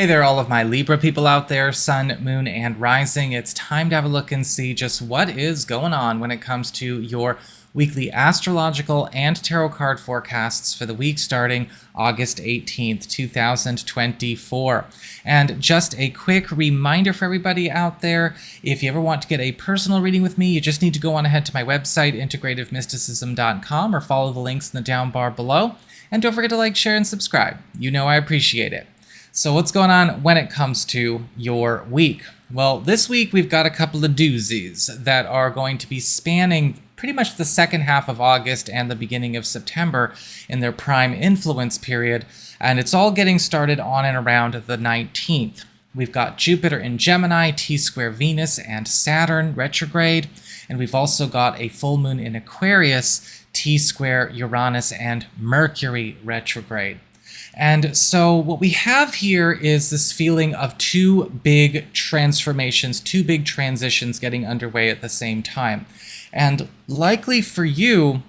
Hey there, all of my Libra people out there, Sun, Moon, and Rising. It's time to have a look and see just what is going on when it comes to your weekly astrological and tarot card forecasts for the week starting August 18th, 2024. And just a quick reminder for everybody out there, if you ever want to get a personal reading with me, you just need to go on ahead to my website, integrativemysticism.com, or follow the links in the down bar below. And don't forget to like, share, and subscribe. You know I appreciate it. So what's going on when it comes to your week? Well, this week we've got a couple of doozies that are going to be spanning pretty much the second half of August and the beginning of September in their prime influence period, and it's all getting started on and around the 19th. We've got Jupiter in Gemini, T-square Venus, and Saturn retrograde, and we've also got a full moon in Aquarius, T-square Uranus, and Mercury retrograde. And so what we have here is this feeling of two big transformations, two big transitions getting underway at the same time. And likely for you,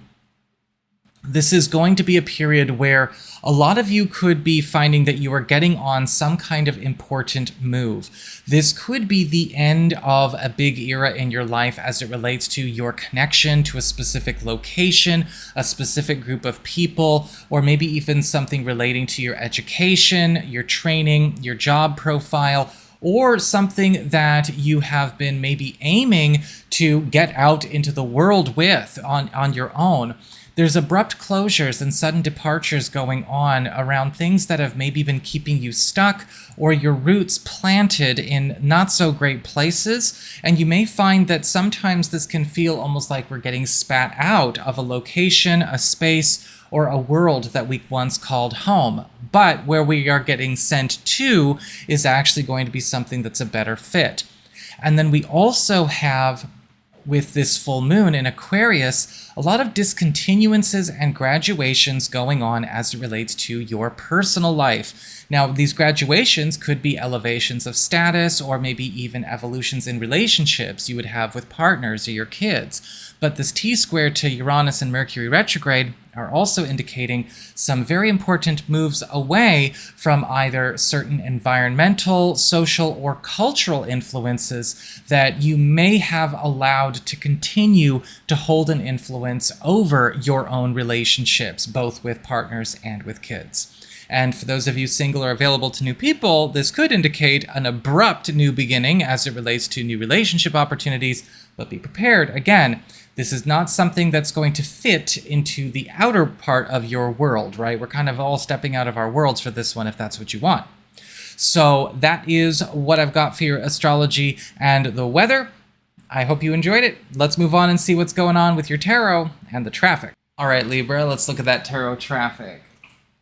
this is going to be a period where a lot of you could be finding that you are getting on some kind of important move. This could be the end of a big era in your life as it relates to your connection to a specific location, a specific group of people, or maybe even something relating to your education, your training, your job profile, or something that you have been maybe aiming to get out into the world with on your own. There's abrupt closures and sudden departures going on around things that have maybe been keeping you stuck or your roots planted in not so great places. And you may find that sometimes this can feel almost like we're getting spat out of a location, a space, or a world that we once called home. But where we are getting sent to is actually going to be something that's a better fit. And then we also have, with this full moon in Aquarius, a lot of discontinuances and graduations going on as it relates to your personal life. Now, these graduations could be elevations of status or maybe even evolutions in relationships you would have with partners or your kids. But this T-square to Uranus and Mercury retrograde are also indicating some very important moves away from either certain environmental, social, or cultural influences that you may have allowed to continue to hold an influence over your own relationships, both with partners and with kids. And for those of you single or available to new people, this could indicate an abrupt new beginning as it relates to new relationship opportunities, but be prepared. Again, this is not something that's going to fit into the outer part of your world, right? We're kind of all stepping out of our worlds for this one if that's what you want. So that is what I've got for your astrology and the weather. I hope you enjoyed it. Let's move on and see what's going on with your tarot and the traffic. All right, Libra, let's look at that tarot traffic.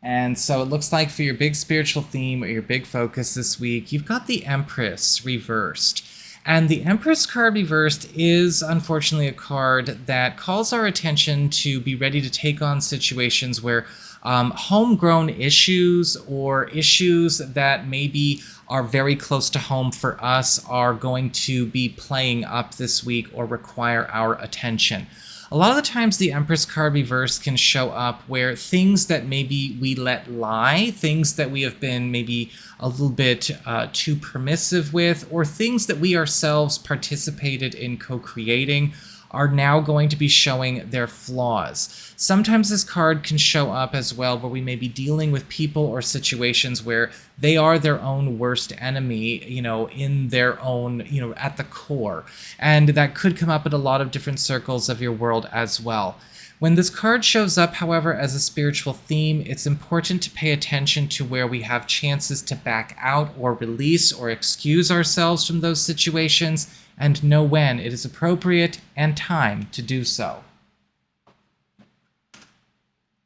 And so it looks like for your big spiritual theme or your big focus this week, you've got the Empress reversed. And the Empress card reversed is unfortunately a card that calls our attention to be ready to take on situations where homegrown issues or issues that maybe are very close to home for us are going to be playing up this week or require our attention. A lot of the times the Empress card reverse can show up where things that maybe we let lie, things that we have been maybe a little bit too permissive with, or things that we ourselves participated in co-creating are now going to be showing their flaws. Sometimes this card can show up as well where we may be dealing with people or situations where they are their own worst enemy, in their own, at the core. And that could come up in a lot of different circles of your world as well. When this card shows up, however, as a spiritual theme, it's important to pay attention to where we have chances to back out or release or excuse ourselves from those situations, and know when it is appropriate and time to do so.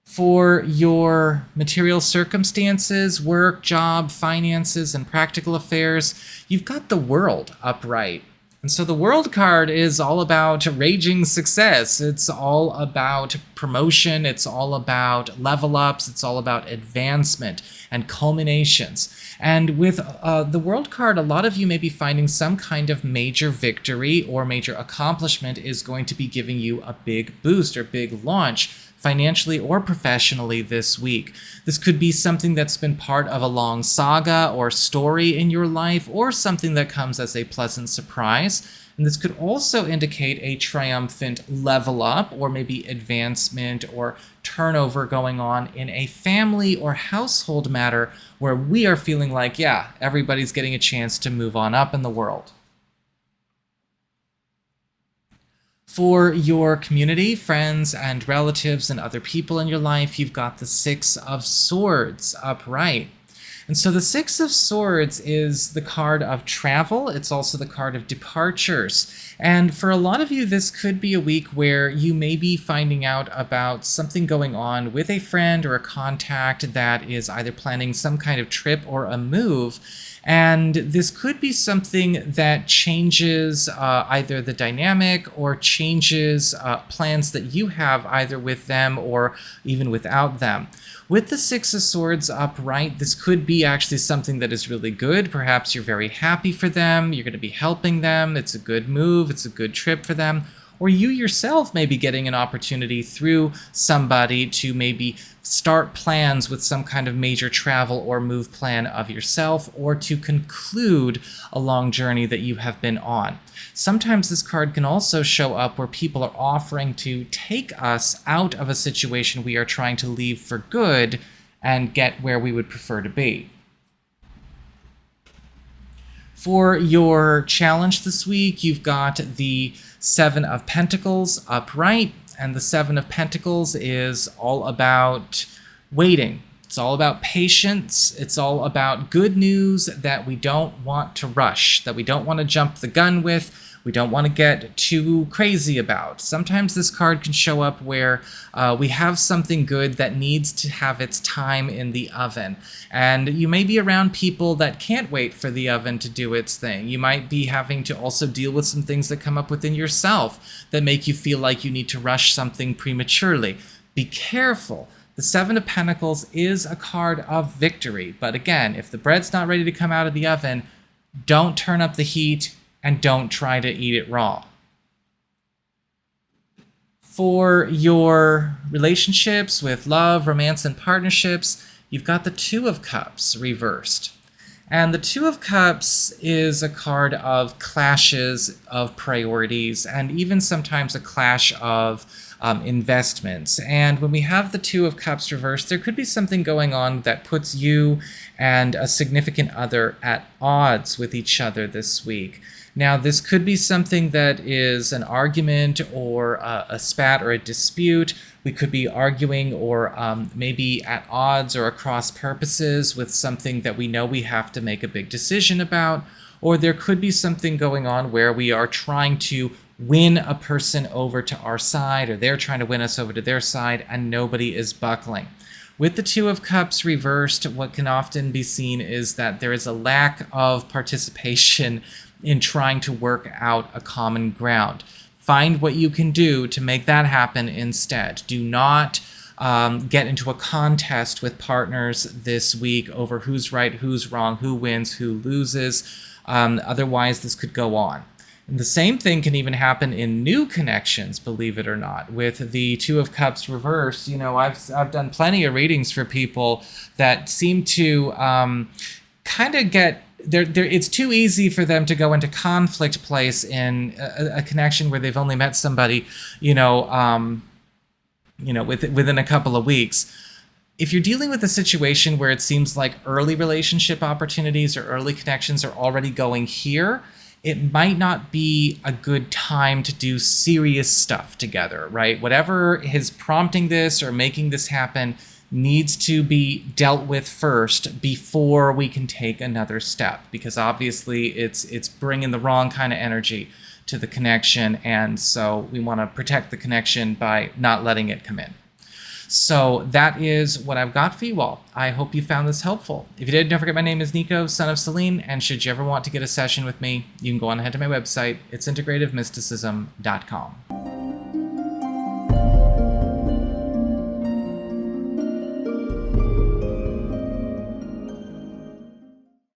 For your material circumstances, work, job, finances, and practical affairs, you've got the World upright. And so the World card is all about raging success. It's all about promotion. It's all about level ups. It's all about advancement and culminations. And with the World card, a lot of you may be finding some kind of major victory or major accomplishment is going to be giving you a big boost or big launch. financially or professionally this week. This could be something that's been part of a long saga or story in your life, or something that comes as a pleasant surprise. And this could also indicate a triumphant level up, or maybe advancement or turnover going on in a family or household matter where we are feeling like, yeah, everybody's getting a chance to move on up in the world. For your community, friends and relatives and other people in your life, you've got the Six of Swords upright. And so the Six of Swords is the card of travel. It's also the card of departures. And for a lot of you, this could be a week where you may be finding out about something going on with a friend or a contact that is either planning some kind of trip or a move. And this could be something that changes either the dynamic or changes plans that you have either with them or even without them. With the Six of Swords upright, this could be actually something that is really good. Perhaps you're very happy for them, you're going to be helping them, it's a good move, it's a good trip for them. Or you yourself may be getting an opportunity through somebody to maybe start plans with some kind of major travel or move plan of yourself, or to conclude a long journey that you have been on. Sometimes this card can also show up where people are offering to take us out of a situation we are trying to leave for good and get where we would prefer to be. For your challenge this week, you've got the Seven of Pentacles upright, and the Seven of Pentacles is all about waiting. It's all about patience. It's all about good news that we don't want to rush, that we don't want to jump the gun with, we don't want to get too crazy about. Sometimes this card can show up where we have something good that needs to have its time in the oven. And you may be around people that can't wait for the oven to do its thing. You might be having to also deal with some things that come up within yourself that make you feel like you need to rush something prematurely. Be careful. The Seven of Pentacles is a card of victory. But again, if the bread's not ready to come out of the oven, don't turn up the heat and don't try to eat it raw. For your relationships with love, romance, and partnerships, you've got the Two of Cups reversed. And the Two of Cups is a card of clashes of priorities, and even sometimes a clash of investments. And when we have the Two of Cups reversed, there could be something going on that puts you and a significant other at odds with each other this week. Now, this could be something that is an argument or a spat or a dispute. We could be arguing or maybe at odds or across purposes with something that we know we have to make a big decision about. Or there could be something going on where we are trying to win a person over to our side, or they're trying to win us over to their side, and nobody is buckling. With the Two of Cups reversed, what can often be seen is that there is a lack of participation in trying to work out a common ground. Find what you can do to make that happen instead. Do not get into a contest with partners this week over who's right, who's wrong, who wins, who loses. Otherwise, this could go on. And the same thing can even happen in new connections, believe it or not. With the Two of Cups reversed, you know, I've done plenty of readings for people that seem to kind of get it's too easy for them to go into conflict place in a connection where they've only met somebody, within a couple of weeks. If you're dealing with a situation where it seems like early relationship opportunities or early connections are already going here, it might not be a good time to do serious stuff together, right? Whatever is prompting this or making this happen needs to be dealt with first before we can take another step, because obviously it's bringing the wrong kind of energy to the connection, and so we want to protect the connection by not letting it come in. So that is what I've got for you all. I hope you found this helpful. If you did, don't forget my name is Nico, Son of Selene, and should you ever want to get a session with me, you can go on ahead to my website. It's integrativemysticism.com.